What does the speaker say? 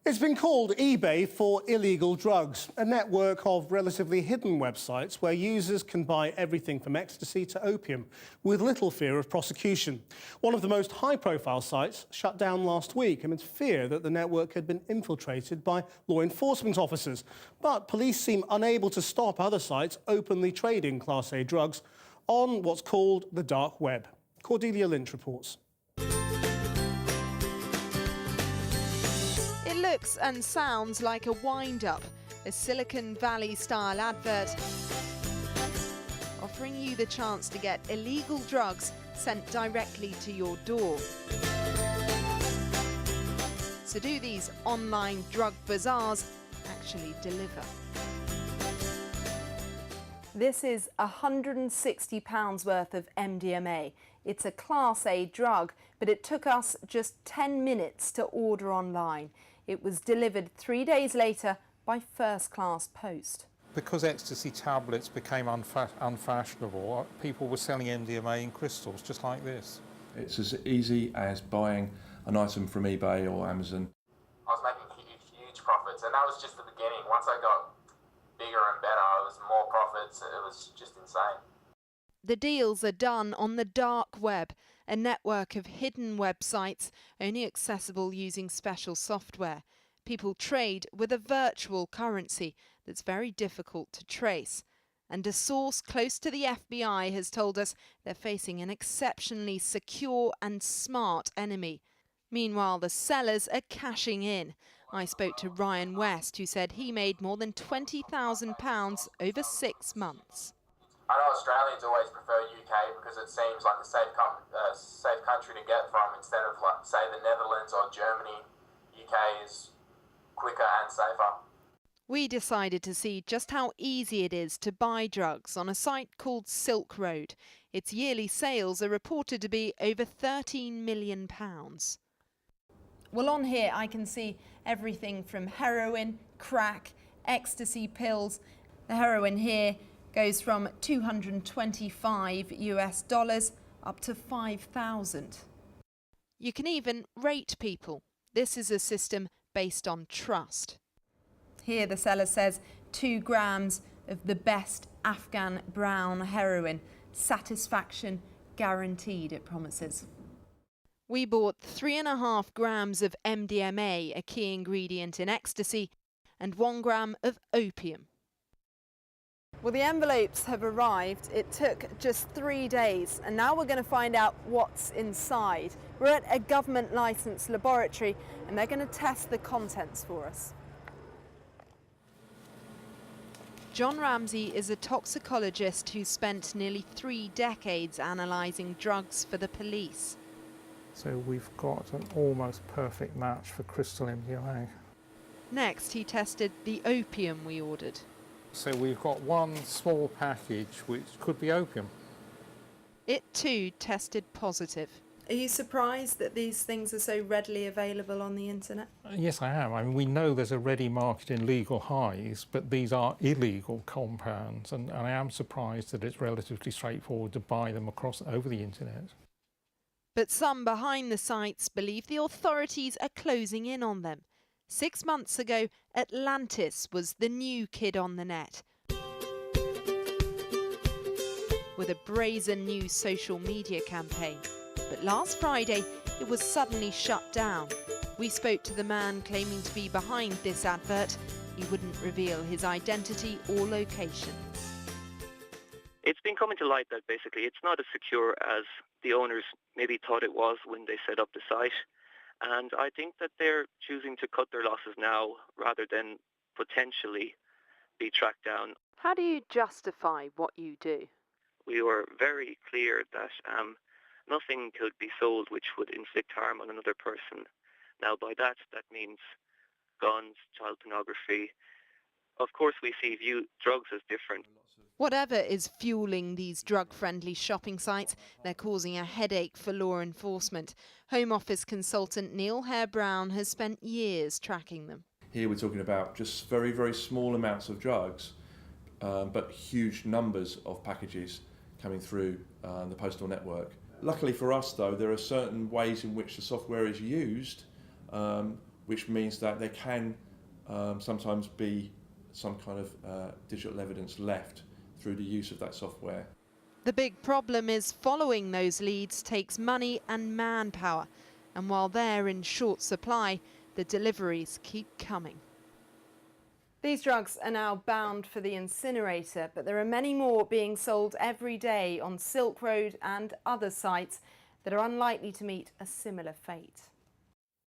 It's been called eBay for illegal drugs, a network of relatively hidden websites where users can buy everything from ecstasy to opium with little fear of prosecution. One of the most high-profile sites shut down last week amid fear that the network had been infiltrated by law enforcement officers. But police seem unable to stop other sites openly trading Class A drugs on what's called the dark web. Cordelia Lynch reports. It looks and sounds like a wind-up, a Silicon Valley-style advert offering you the chance to get illegal drugs sent directly to your door. So do these online drug bazaars actually deliver? This is £160 worth of MDMA. It's a Class A drug, but it took us just 10 minutes to order online. It was delivered 3 days later by first-class post. Because ecstasy tablets became unfashionable, people were selling MDMA in crystals, just like this. It's as easy as buying an item from eBay or Amazon. I was making huge profits, and that was just the beginning. Once I got bigger and better, it was more profits. It was just insane. The deals are done on the dark web, a network of hidden websites only accessible using special software. People trade with a virtual currency that's very difficult to trace. And a source close to the FBI has told us they're facing an exceptionally secure and smart enemy. Meanwhile, the sellers are cashing in. I spoke to Ryan West, who said he made more than £20,000 over 6 months. I know Australians always prefer UK because it seems like a safe country to get from instead of, like, say, the Netherlands or Germany. UK is quicker and safer. We decided to see just how easy it is to buy drugs on a site called Silk Road. Its yearly sales are reported to be over £13 million. Well, on here I can see everything from heroin, crack, ecstasy pills. The heroin here goes from $225 up to $5,000. You can even rate people. This is a system based on trust. Here the seller says 2 grams of the best Afghan brown heroin. Satisfaction guaranteed, it promises. We bought 3.5 grams of MDMA, a key ingredient in ecstasy, and 1 gram of opium. Well, the envelopes have arrived. It took just 3 days, and now we're going to find out what's inside. We're at a government licensed laboratory, and they're going to test the contents for us. John Ramsey is a toxicologist who spent nearly 3 decades analysing drugs for the police. So we've got an almost perfect match for crystal MDMA. Next, he tested the opium we ordered. So we've got one small package which could be opium. It too tested positive. Are you surprised that these things are so readily available on the internet? Yes, I am. I mean, we know there's a ready market in legal highs, but these are illegal compounds, and I am surprised that it's relatively straightforward to buy them over the internet. But some behind the sites believe the authorities are closing in on them. 6 months ago, Atlantis was the new kid on the net. With a brazen new social media campaign. But last Friday, it was suddenly shut down. We spoke to the man claiming to be behind this advert. He wouldn't reveal his identity or location. It's been coming to light that basically it's not as secure as the owners maybe thought it was when they set up the site. And I think that they're choosing to cut their losses now rather than potentially be tracked down. How do you justify what you do? We were very clear that nothing could be sold which would inflict harm on another person. Now by that means guns, child pornography. Of course we view drugs as different. Whatever is fueling these drug-friendly shopping sites, they're causing a headache for law enforcement. Home Office consultant Neil Hare-Brown has spent years tracking them. Here we're talking about just very, very small amounts of drugs, but huge numbers of packages coming through the postal network. Luckily for us though, there are certain ways in which the software is used which means that there can sometimes be some kind of digital evidence left through the use of that software. The big problem is following those leads takes money and manpower, and while they're in short supply, the deliveries keep coming. These drugs are now bound for the incinerator, but there are many more being sold every day on Silk Road and other sites that are unlikely to meet a similar fate.